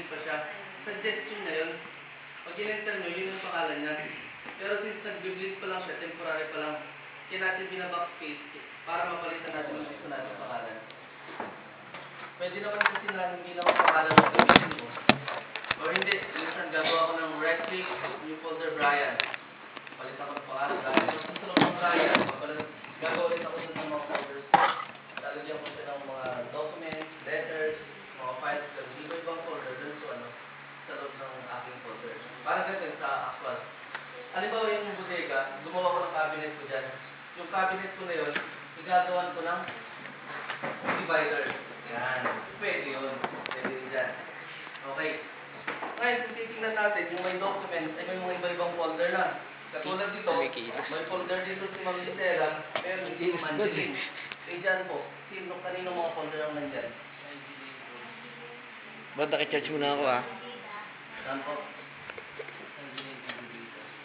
nag-delete pa siya. Suggestion na yun. Pag in-enter nyo, yun yung pangalan niya. Pero since nag-delete pa lang siya, temporary pa lang, kaya natin binabackspace para mapalitan natin yung gusto natin pangalan. Pwede naman kasi na hindi lang pangalan na gamitin mo. O hindi, minsan gagawa ko ng right click, new folder Brian. Palitan ko ng pangalan Brian. So susunod ng Brian, gagawa ulit ako dun ng mga folders. Lalagyan ko siya ng mga documents, letters, mga files, iba-ibang folder dun sa loob ng aking folder. Parang ganyan sa actual. Halimbawa yung bodega, gumawa ko ng cabinet ko dyan. Yung cabinet ko na yun, igagawan ko ng divider. Yan. Pwede yun. Pwede yun dyan. Okay. Ngayon, kung titignan natin, yung may documents, ay may mga iba-ibang folder na. Katulad dito, may folder dito si Ma'am Gisela, pero hindi naman din. Eh dyan po, kanino mga folder ang nandyan? Ba't nakicharge mo na ako ah? Saan po?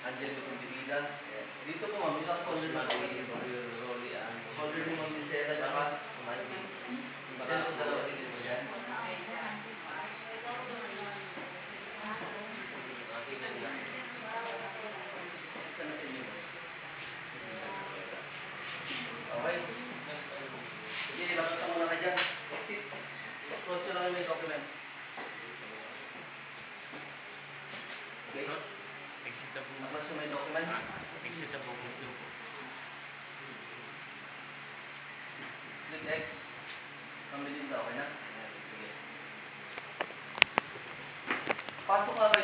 Angelico Divida. Dito po ma'am, isang folder na folder ni Ma'am Gisela, tsaka Mike. Dito dalawa din po dyan. Okay. Sige, ilapit ka muna ka dyan. Exit. Close nyo lang yung may document. Okay. Naklas yung may document. Click X. Pambilin daw, okay na? Sige. Pasok nga kayo.